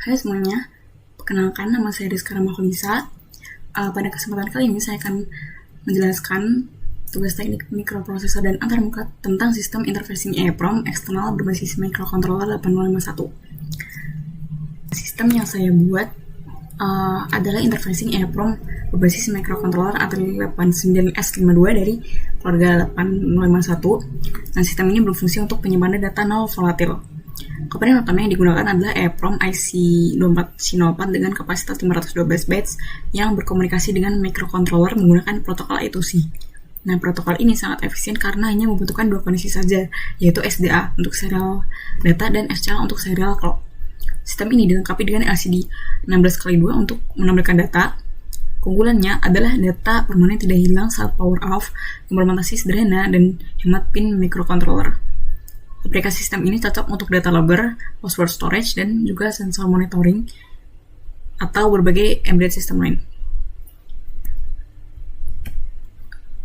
Hai semuanya, perkenalkan nama saya Rizka Rahmakulisa. Pada kesempatan kali ini saya akan menjelaskan tugas teknik mikroprosesor dan antarmuka tentang sistem interfacing EEPROM eksternal berbasis microcontroller 8051. Sistem yang saya buat adalah interfacing EEPROM berbasis microcontroller Atari 89S52 dari keluarga 8051. Nah, sistem ini berfungsi untuk penyimpanan data non volatil. Komponen utama yang digunakan adalah EEPROM IC24C04 dengan kapasitas 512 bytes yang berkomunikasi dengan microcontroller menggunakan protokol I2C. Nah, protokol ini sangat efisien karena hanya membutuhkan dua kondisi saja, yaitu SDA untuk serial data dan SCL untuk serial clock. Sistem ini dilengkapi dengan LCD 16x2 untuk menampilkan data. Keunggulannya adalah data permanen tidak hilang saat power off, implementasi sederhana, dan hemat pin microcontroller. Aplikasi sistem ini cocok untuk data logger, password storage, dan juga sensor monitoring atau berbagai embedded system lain.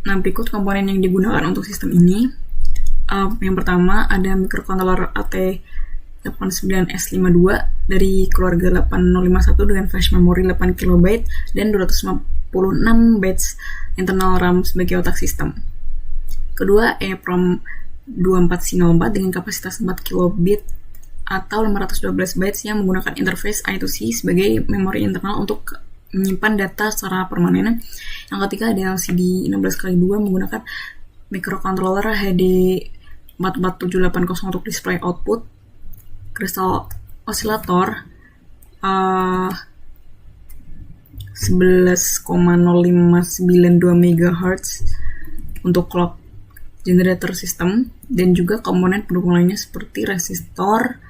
Nah, berikut komponen yang digunakan untuk sistem ini. Yang pertama ada microcontroller AT89S52 dari keluarga 8051 dengan flash memory 8 KB dan 256 bytes internal RAM sebagai otak sistem. Kedua, EEPROM 24C04 dengan kapasitas 4 kilobit atau 512 bytes yang menggunakan interface I2C sebagai memori internal untuk menyimpan data secara permanen. Yang ketiga ada LCD 16x2 menggunakan microcontroller HD44780 untuk display output, kristal osilator 11,0592 MHz untuk clock generator system, dan juga komponen pendukung lainnya seperti resistor,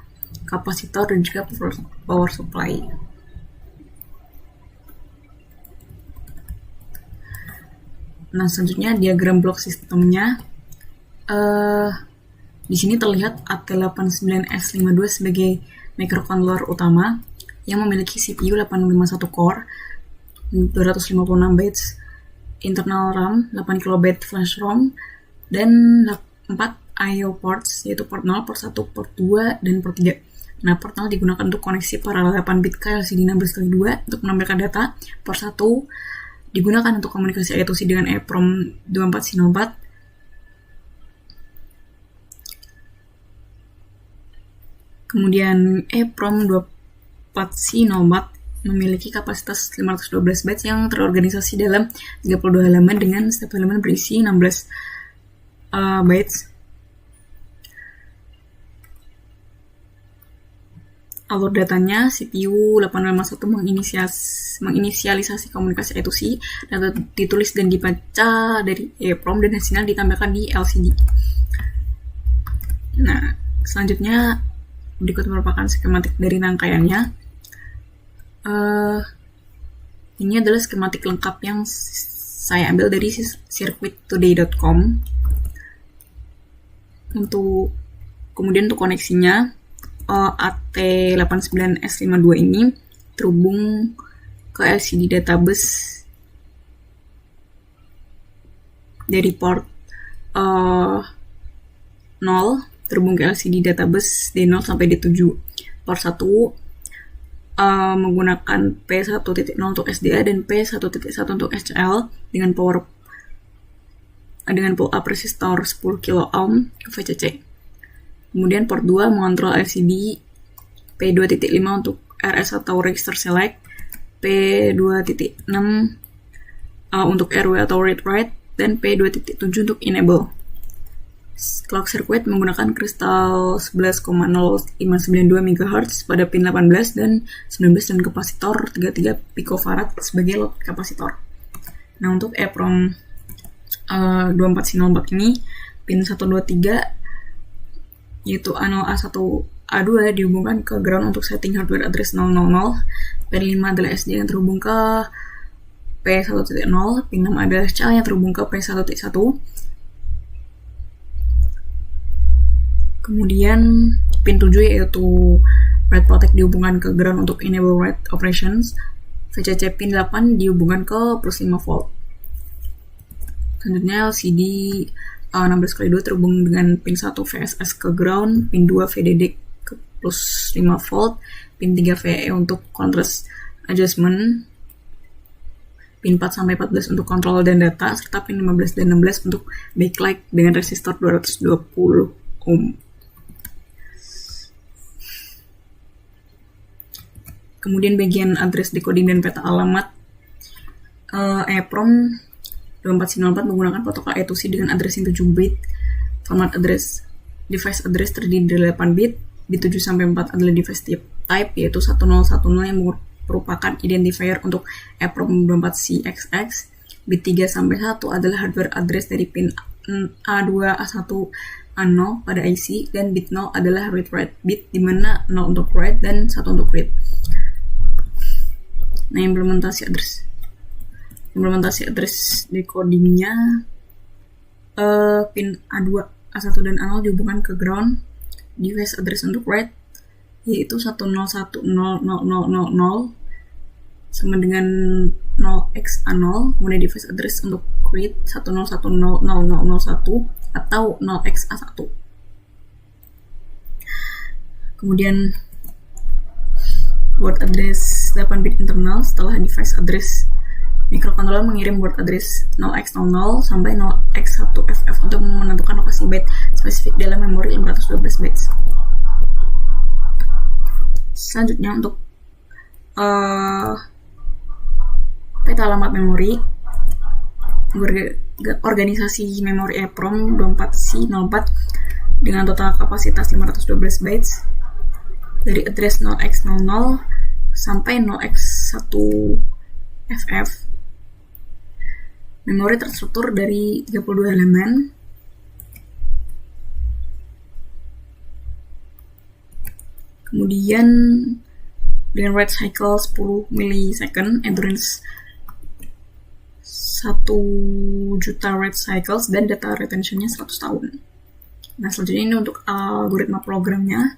kapasitor, dan juga power supply. Nah, selanjutnya diagram blok sistemnya. Di sini terlihat AT89S52 sebagai microcontroller utama yang memiliki CPU 851 core, 256 bytes internal RAM, 8 KB flash ROM, dan 4 I/O ports, yaitu port 0, port 1, port 2, dan port 3. Nah, port 0 digunakan untuk koneksi paralel 8 bit ke LCD 16x2 untuk menampilkan data. Port 1 digunakan untuk komunikasi I2C dengan EEPROM 24C04. Kemudian EEPROM 24C04 memiliki kapasitas 512 bytes yang terorganisasi dalam 32 halaman dengan setiap halaman berisi 16 bytes. Alur datanya, CPU 8051 menginisialisasi komunikasi I2C, data ditulis dan dibaca dari EEPROM dan hasilnya ditampilkan di LCD. Nah, selanjutnya berikut merupakan skematik dari rangkaiannya. Ini adalah skematik lengkap yang saya ambil dari circuittoday.com. Kemudian untuk koneksinya, AT89S52 ini terhubung ke LCD databus dari port 0, terhubung ke LCD databus D0 sampai D7. Port 1 menggunakan P1.0 untuk SDA dan P1.1 untuk SCL dengan pull up resistor 10 kilo ohm ke VCC. Kemudian port 2 mengontrol LCD P2.5 untuk RS atau register select, P2.6 untuk RW atau read write, dan P2.7 untuk enable. Clock circuit menggunakan kristal 11,0592 MHz pada pin 18 dan 19 dan kapasitor 33 picofarad sebagai load kapasitor. Nah, untuk EEPROM 24C04 ini pin 123 yaitu A0, A1, A2 dihubungkan ke ground untuk setting hardware address 000. Pin 5 adalah SD yang terhubung ke P1.0, pin 6 adalah CL yang terhubung ke P1.1. Kemudian pin 7 yaitu write protect dihubungkan ke ground untuk enable write operations. VCC pin 8 dihubungkan ke plus 5 volt. Selanjutnya LCD 16x2 terhubung dengan pin 1 VSS ke ground, pin 2 VDD ke plus 5 volt, pin 3 VE untuk contrast adjustment, pin 4 sampai 14 untuk kontrol dan data, serta pin 15 dan 16 untuk backlight dengan resistor 220 ohm. Kemudian bagian address decoding dan peta alamat, EEPROM 24C04 menggunakan protokol I2C dengan addressing 7 bit. Format address device address terdiri dari 8 bit. Bit 7 sampai 4 adalah device type, yaitu 1010 yang merupakan identifier untuk EEPROM 24CXX. Bit 3 sampai 1 adalah hardware address dari pin A2, A1, A0 pada IC, dan bit 0 adalah read-write bit, di mana 0 untuk write dan 1 untuk read. Nah, implementasi address decodingnya, pin A2, A1 dan A0 dihubungkan ke ground. Device address untuk write yaitu 10100000 sama dengan 0xA0. Kemudian device address untuk read 10100001 atau 0xA1. Kemudian word address 8 bit internal. Setelah device address, microcontroller mengirim word address 0x00 sampai 0x1FF untuk menentukan lokasi byte spesifik dalam memori 512 bytes. Selanjutnya untuk peta alamat memori, organisasi memori EEPROM 24C04 dengan total kapasitas 512 bytes dari address 0x00 sampai 0x1FF. Memori terstruktur dari 32 elemen. Kemudian dengan write cycle 10 millisecond, endurance 1 juta write cycles, dan data retentionnya 100 tahun. Nah, selanjutnya ini untuk algoritma programnya.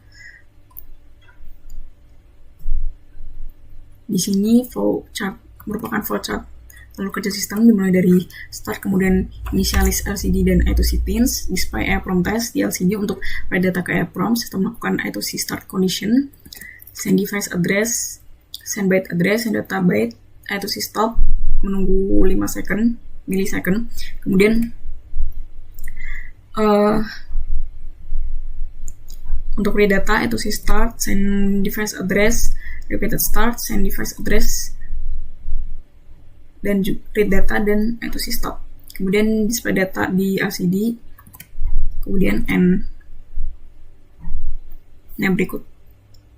Di sini flowchart merupakan flowchart lalu kerja sistem, dimulai dari start, kemudian initialize LCD dan I2C pins, display EEPROM test di LCD untuk write data ke EEPROM, sistem melakukan I2C start condition, send device address, send byte address, send data byte, I2C stop, menunggu 5 millisecond, kemudian untuk read data, I2C start, send device address, repeated start, send device address, dan read data, dan I2C stop. Kemudian display data di LCD, kemudian end. Nah, berikut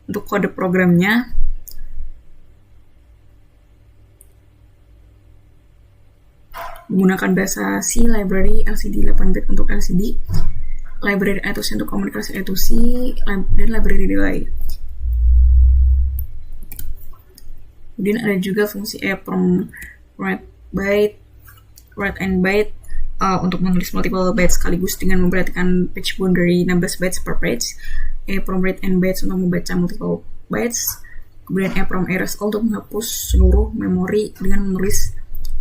untuk kode programnya. Menggunakan bahasa C, library LCD 8 bit untuk LCD, library I2C untuk komunikasi I2C, dan library delay. Kemudian ada juga fungsi EEPROM write and byte untuk menulis multiple bytes sekaligus dengan memperhatikan page boundary 16 bytes per page. EEPROM read and bytes untuk membaca multiple bytes. Kemudian EEPROM erase all untuk menghapus seluruh memori dengan menulis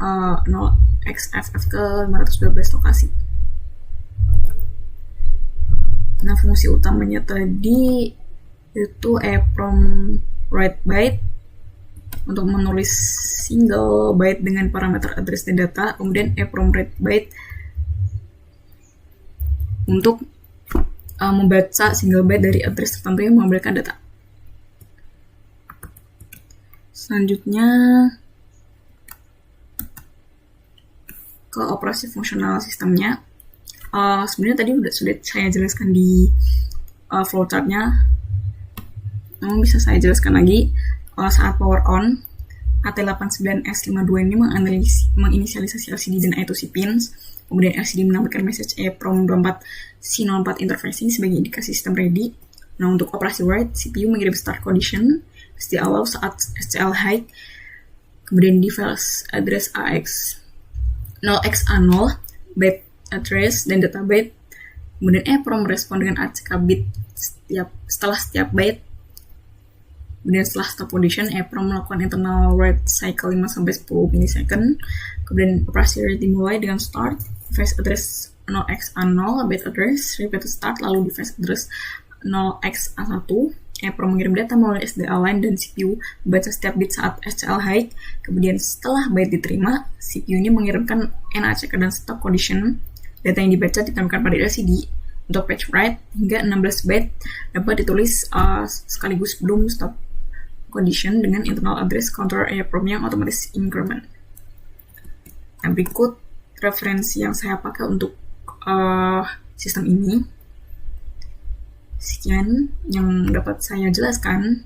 0xFF ke 512 lokasi. Nah, fungsi utamanya tadi itu EEPROM write byte untuk menulis single byte dengan parameter address dan data, kemudian EEPROM read byte untuk membaca single byte dari address tertentu yang mengambilkan data. Selanjutnya ke operasi fungsional sistemnya. Sebenarnya tadi sudah saya jelaskan di flowchartnya, namun bisa saya jelaskan lagi. Saat power on, AT89S52 ini menginisialisasi LCD dan I2C pins. Kemudian LCD menampilkan message EEPROM 24C04 interfacing sebagai indikasi sistem ready. Nah, untuk operasi write, CPU mengirim start condition di awal saat SCL high. Kemudian device address AX 0xA0, byte address dan data byte. Kemudian EEPROM merespon dengan ACK bit setelah setiap byte. Kemudian setelah stop condition, EEPROM melakukan internal write cycle 5-10 millisecond. Kemudian operasi read dimulai dengan start, device address 0xA0, byte address, repeated start, lalu device address 0xA1. EEPROM mengirim data melalui SDA line dan CPU membaca setiap bit saat SCL high. Kemudian setelah byte diterima, CPU ini mengirimkan NA checker dan stop condition. Data yang dibaca ditambahkan pada LCD. Untuk page write hingga 16 byte dapat ditulis sekaligus sebelum stop condition dengan internal address counter EEPROM yang otomatis increment. Nah, berikut referensi yang saya pakai untuk sistem ini. Sekian yang dapat saya jelaskan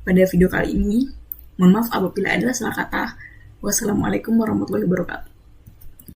pada video kali ini. Mohon maaf apabila ada salah kata. Wassalamualaikum warahmatullahi wabarakatuh.